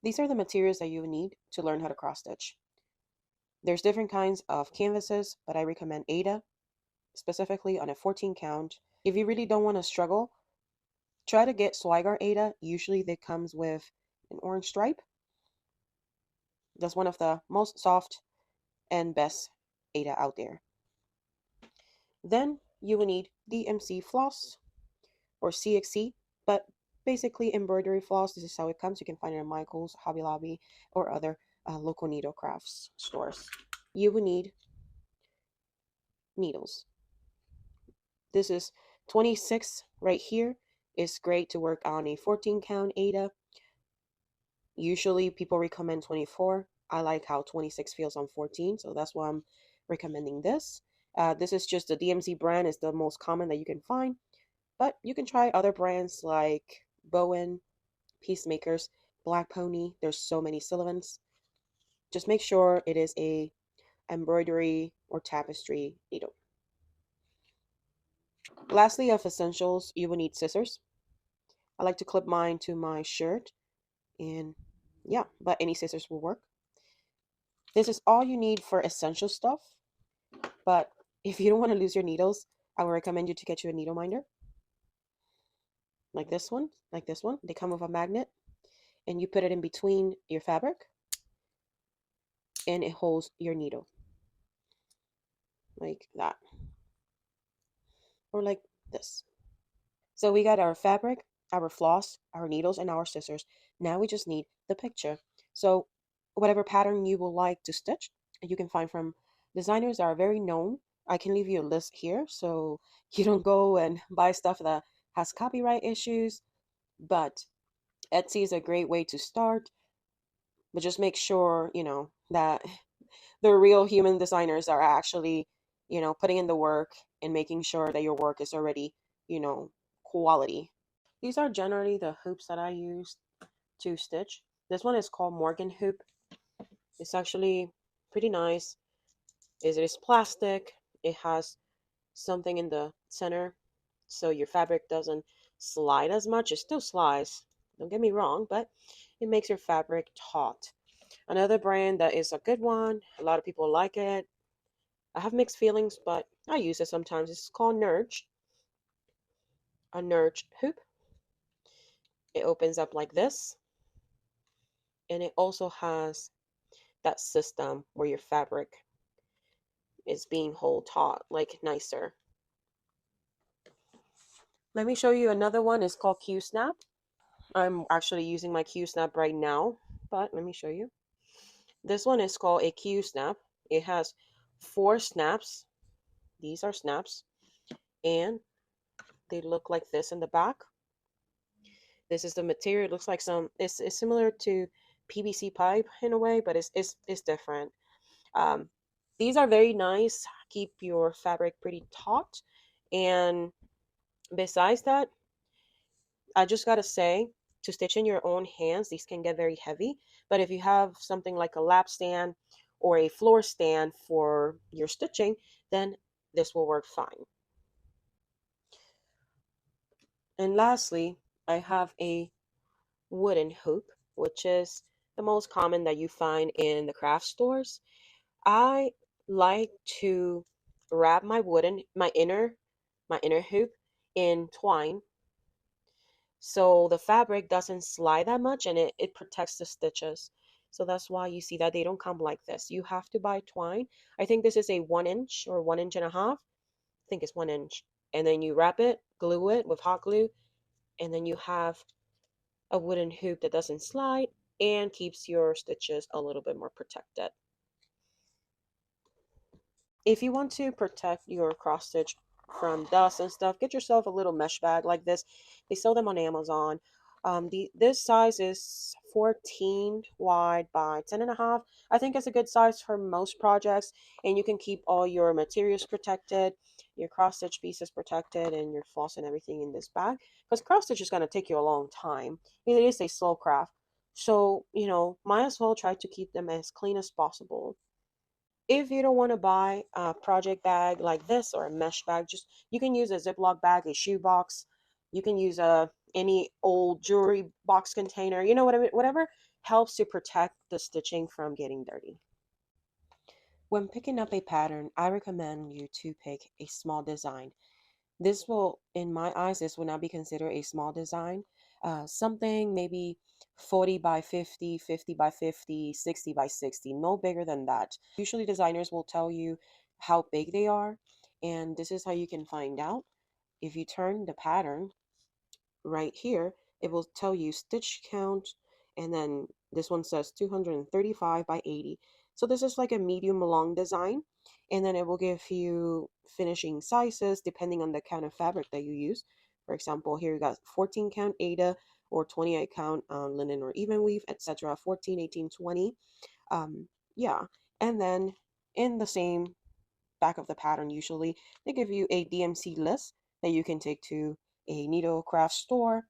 These are the materials that you need to learn how to cross stitch. There's different kinds of canvases, but I recommend Ada, specifically on a 14 count. If you really don't want to struggle, try to get Swigar Ada. Usually that comes with an orange stripe. That's one of the most soft and best Ada out there. Then you will need DMC floss or CXC, but basically embroidery floss. This is how it comes. You can find it at Michael's, Hobby Lobby, or other local needle crafts stores. You will need needles. This is 26 right here. It's great to work on a 14 count Ada. Usually people recommend 24. I like how 26 feels on 14, so that's why I'm recommending this. This is just the DMC brand, is the most common that you can find, but you can try other brands like Bowen, Peacemakers, Black Pony. There's so many Sullivans. Just make sure it is a embroidery or tapestry needle. Lastly, of essentials, you will need scissors. I like to clip mine to my shirt, and yeah, but any scissors will work. This is all you need for essential stuff, but if you don't want to lose your needles, I would recommend you to get you a needle minder like this one, like this one. They come with a magnet, and you put it in between your fabric, and it holds your needle like that, or like this. So we got our fabric, our floss, our needles, and our scissors. Now we just need the picture. So whatever pattern you will like to stitch, you can find from designers that are very known. I can leave you a list here so you don't go and buy stuff that has copyright issues. But Etsy is a great way to start. But just make sure, that the real human designers are actually, putting in the work and making sure that your work is already, quality. These are generally the hoops that I use to stitch. This one is called Morgan hoop. It's actually pretty nice. It is plastic. It has something in the center so your fabric doesn't slide as much. It still slides, don't get me wrong, but it makes your fabric taut. Another brand that is a good one, a lot of people like it. I have mixed feelings, but I use it sometimes. It's called Nurge, a Nurge hoop. It opens up like this, and it also has that system where your fabric is being hold taut, like nicer. Let me show you another one. It's called Qsnap. I'm actually using my Qsnap right now, but let me show you. This one is called a Qsnap. It has 4 snaps. These are snaps, and they look like this in the back. This is the material. It looks like it's similar to PVC pipe in a way, but it's different. Um, these are very nice. Keep your fabric pretty taut, and besides that, I just gotta say, to stitch in your own hands, these can get very heavy. But if you have something like a lap stand or a floor stand for your stitching, then this will work fine. And lastly, I have a wooden hoop, which is the most common that you find in the craft stores. I like to wrap my inner hoop in twine, so the fabric doesn't slide that much, and it protects the stitches. So that's why you see that they don't come like this. You have to buy twine. I think this is a 1 inch or 1 inch and a half. I think it's 1 inch. And then you wrap it, glue it with hot glue, and then you have a wooden hoop that doesn't slide and keeps your stitches a little bit more protected. If you want to protect your cross stitch from dust and stuff, get yourself a little mesh bag like this. They sell them on Amazon. This size is 14 wide by 10 and a half. I think it's a good size for most projects, and you can keep all your materials protected, your cross stitch pieces protected, and your floss and everything in this bag, because cross stitch is going to take you a long time. It is a slow craft, so might as well try to keep them as clean as possible. If you don't want to buy a project bag like this or a mesh bag, just you can use a Ziploc bag, a shoe box. You can use any old jewelry box container, you know what I mean? Whatever helps to protect the stitching from getting dirty. When picking up a pattern, I recommend you to pick a small design. This will, in my eyes, this will not be considered a small design. Something maybe 40 by 50, 50 by 50, 60 by 60, no bigger than that. Usually designers will tell you how big they are, and this is how you can find out. If you turn the pattern right here, it will tell you stitch count, and then this one says 235 by 80. So this is like a medium long design, and then it will give you finishing sizes depending on the count of fabric that you use. For example, here you got 14 count Aida or 28 count linen or even weave, etc. 14, 18, 20. Yeah, and then in the same back of the pattern, usually they give you a DMC list that you can take to a needle craft store,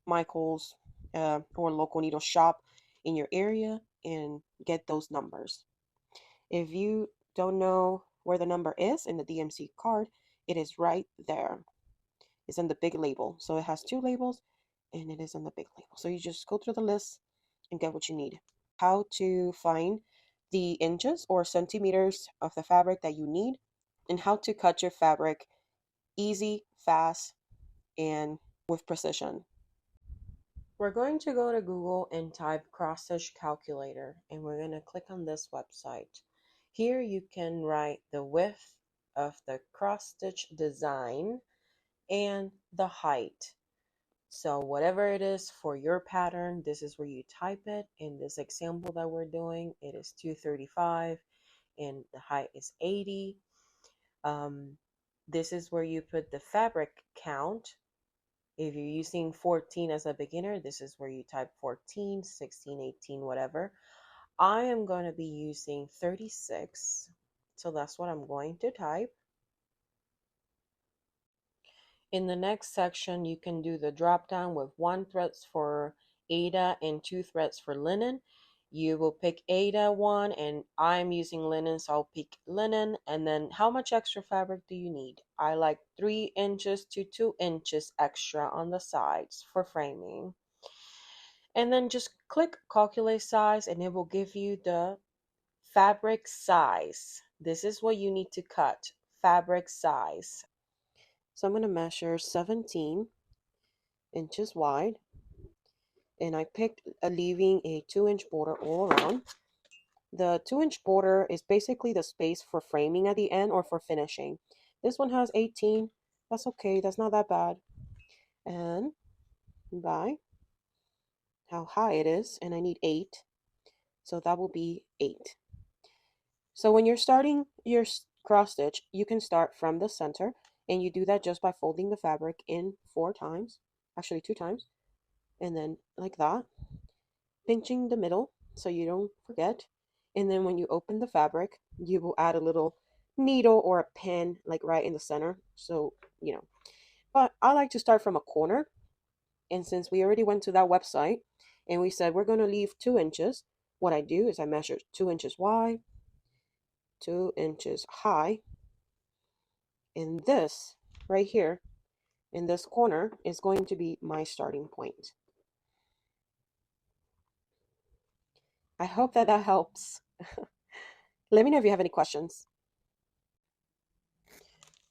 Michael's, or local needle shop in your area and get those numbers. If you don't know where the number is in the DMC card, it is right there. It's on the big label. So it has two labels and it is on the big label. So you just go through the list and get what you need. How to find the inches or centimeters of the fabric that you need, and how to cut your fabric easy, fast, and with precision. We're going to go to Google and type cross stitch calculator, and we're going to click on this website. Here you can write the width of the cross stitch design and the height. So whatever it is for your pattern, this is where you type it. In this example that we're doing, it is 235 and the height is 80. This is where you put the fabric count. If you're using 14 as a beginner, this is where you type 14, 16, 18, whatever. I am going to be using 36, so that's what I'm going to type. In the next section, you can do the drop down with 1 threads for Aida and 2 threads for linen. You will pick Aida one, and I'm using linen, so I'll pick linen. And then how much extra fabric do you need? I like 3 inches to 2 inches extra on the sides for framing. And then just click calculate size, and it will give you the fabric size. This is what you need to cut, fabric size. So I'm going to measure 17 inches wide, and I picked leaving a 2-inch border all around. The 2-inch border is basically the space for framing at the end or for finishing. This one has 18. That's okay, that's not that bad. And by how high it is, and I need 8, so that will be 8. So when you're starting your cross stitch, you can start from the center, and you do that just by folding the fabric in 4 times, actually 2 times, and then like that, pinching the middle so you don't forget. And then when you open the fabric, you will add a little needle or a pin like right in the center, so you know. But I like to start from a corner, and since we already went to that website and we said we're going to leave 2 inches, what I do is I measure 2 inches wide, 2 inches high, and this right here in this corner is going to be my starting point. I hope that that helps. Let me know if you have any questions.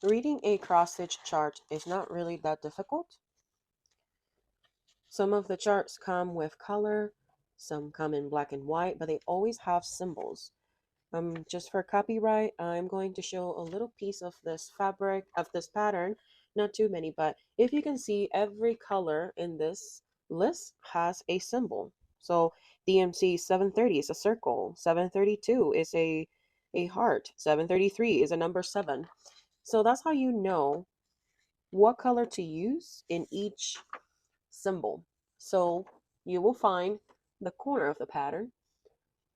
Reading a cross-stitch chart is not really that difficult. Some of the charts come with color, some come in black and white, but they always have symbols. Just for copyright, I'm going to show a little piece of this fabric, of this pattern, not too many, but if you can see, every color in this list has a symbol. So DMC 730 is a circle, 732 is a heart, 733 is a number 7. So that's how you know what color to use in each symbol. So you will find the corner of the pattern,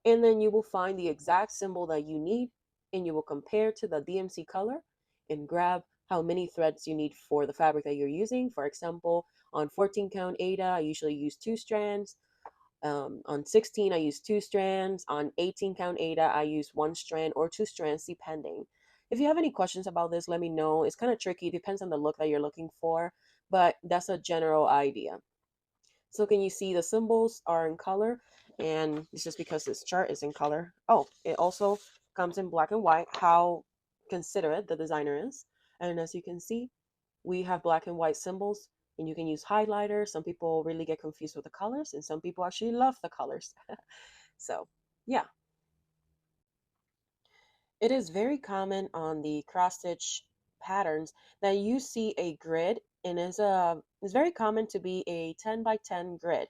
and then you will find the exact symbol that you need, and you will compare to the DMC color and grab how many threads you need for the fabric that you're using. For example, on 14 count Aida, I usually use 2 strands. On 16, I use 2 strands. On 18 count Aida, I use 1 strand or 2 strands, depending. If you have any questions about this, let me know. It's kind of tricky. It depends on the look that you're looking for. but that's a general idea. So can you see the symbols are in color? And it's just because this chart is in color. Oh, it also comes in black and white, how considerate the designer is. And as you can see, we have black and white symbols, and you can use highlighters. Some people really get confused with the colors, and some people actually love the colors. So yeah, it is very common on the cross stitch patterns that you see a grid, and it's very common to be a 10 by 10 grid,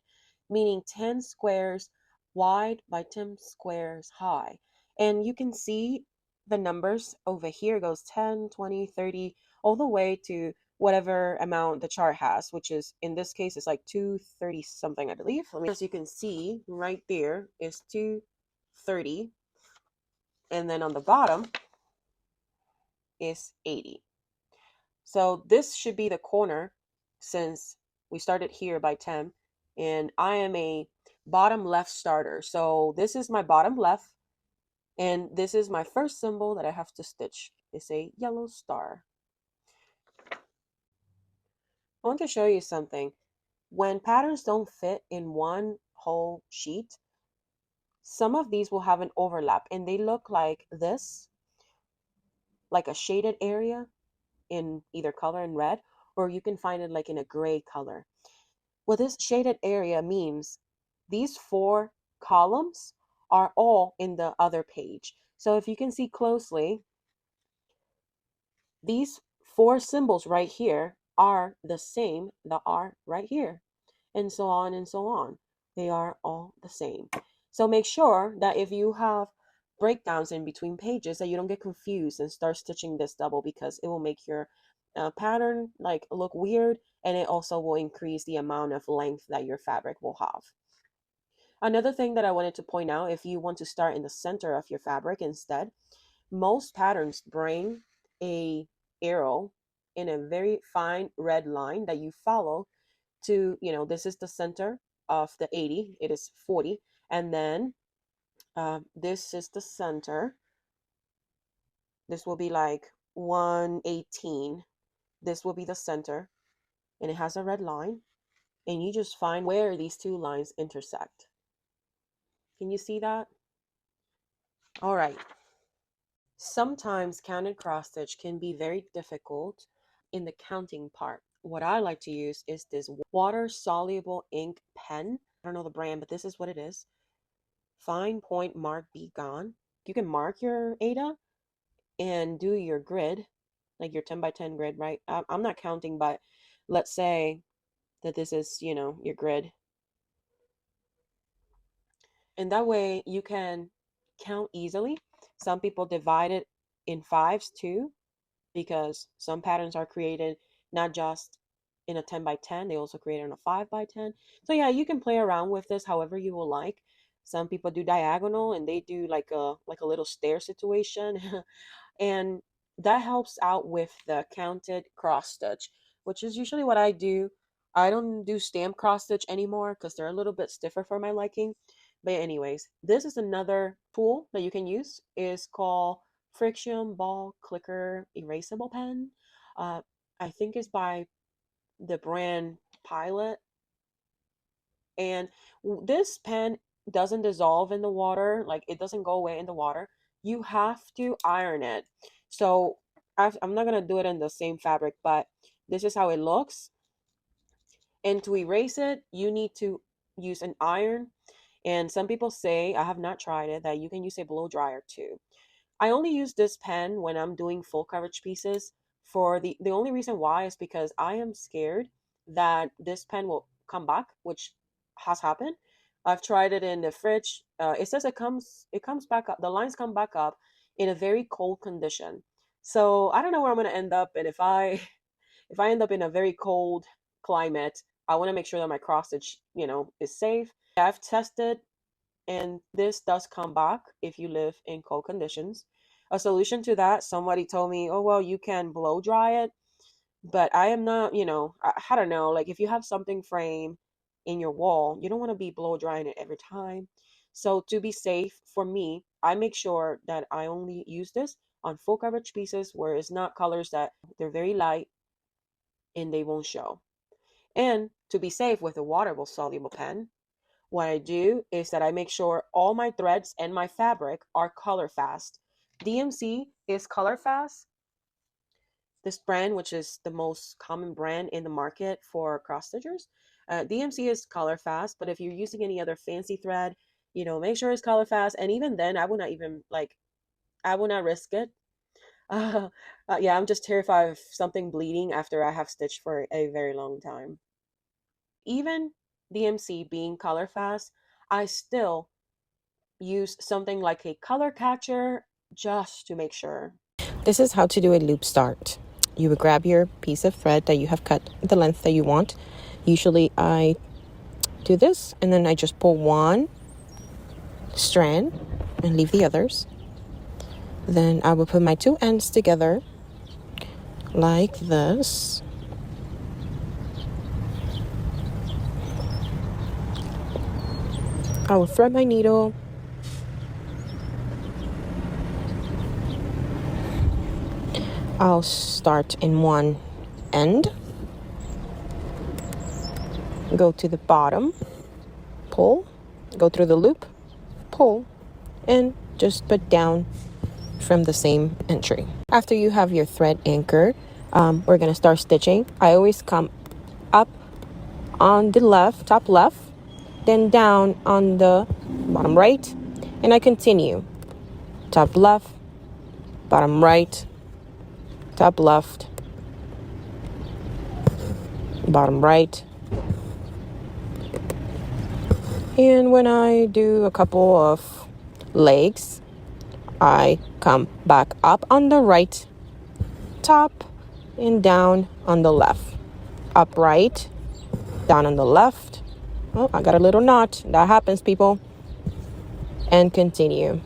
meaning 10 squares wide by 10 squares high. And you can see the numbers over here goes 10, 20, 30, all the way to whatever amount the chart has, which is in this case it's like 230 something, I believe. As you can see right there is 230, and then on the bottom is 80. So this should be the corner since we started here by 10, and I am a bottom left starter. So this is my bottom left, and this is my first symbol that I have to stitch. It's a yellow star. I want to show you something. When patterns don't fit in one whole sheet, some of these will have an overlap and they look like this, like a shaded area in either color in red, or you can find it like in a gray color. What this shaded area means, these four columns are all in the other page. So if you can see closely, these four symbols right here are the same that are right here, and so on and so on. They are all the same. So make sure that if you have breakdowns in between pages that you don't get confused and start stitching this double, because it will make your pattern like look weird, and it also will increase the amount of length that your fabric will have. Another thing that I wanted to point out, if you want to start in the center of your fabric instead, most patterns bring a arrow in a very fine red line that you follow to, this is the center of the 80, it is 40, and then this is the center. This will be like 118. This will be the center, and it has a red line, and you just find where these two lines intersect. Can you see that? All right. Sometimes counted cross stitch can be very difficult in the counting part. What I like to use is this water soluble ink pen. I don't know the brand, but this is what it is. Fine point mark be gone. You can mark your Ada and do your grid, like your 10 by 10 grid, right? I'm not counting, but let's say that this is, your grid. And that way you can count easily. Some people divide it in fives too, because some patterns are created not just in a 10 by 10, they also create in a 5 by 10. So yeah, you can play around with this however you will like. Some people do diagonal and they do like a little stair situation. And that helps out with the counted cross stitch, which is usually what I do. I don't do stamp cross stitch anymore because they're a little bit stiffer for my liking. But anyways, this is another tool that you can use. Is called friction ball clicker erasable pen. uh, I think it's by the brand Pilot, and this pen doesn't dissolve in the water, like it doesn't go away in the water. You have to iron it. So I'm not gonna do it in the same fabric, but this is how it looks. And to erase it, you need to use an iron. And some people say, I have not tried it, that you can use a blow dryer too. I only use this pen when I'm doing full coverage pieces. For the only reason why is because I am scared that this pen will come back, which has happened. I've tried it in the fridge. It says it comes back up. The lines come back up in a very cold condition. So I don't know where I'm gonna end up, and if I if I end up in a very cold climate, I want to make sure that my cross stitch, is safe. I've tested, and this does come back if you live in cold conditions. A solution to that, somebody told me, oh, well, you can blow dry it, but I am not, I don't know, like if you have something frame in your wall, you don't want to be blow drying it every time. So to be safe for me, I make sure that I only use this on full coverage pieces where it's not colors that they're very light and they won't show. And to be safe with a water soluble pen, what I do is that I make sure all my threads and my fabric are color fast. DMC is color fast. This brand, which is the most common brand in the market for cross stitchers. DMC is color fast, but if you're using any other fancy thread, make sure it's color fast. And even then, I would not even I will not risk it. Uh, yeah, I'm just terrified of something bleeding after I have stitched for a very long time. Even DMC being color fast, I still use something like a color catcher just to make sure. This is how to do a loop start. You would grab your piece of thread that you have cut the length that you want. Usually I do this and then I just pull one strand and leave the others. Then I will put my two ends together like this. I will thread my needle. I'll start in one end, go to the bottom, pull, go through the loop, pull, and just put down from the same entry. After you have your thread anchored, we're gonna start stitching. I always come up on the left, top left, then down on the bottom right, and I continue. Top left, bottom right, top left, bottom right. And when I do a couple of legs, I come back up on the right, top, and down on the left. Up right, down on the left. Oh, I got a little knot. That happens, people. And continue.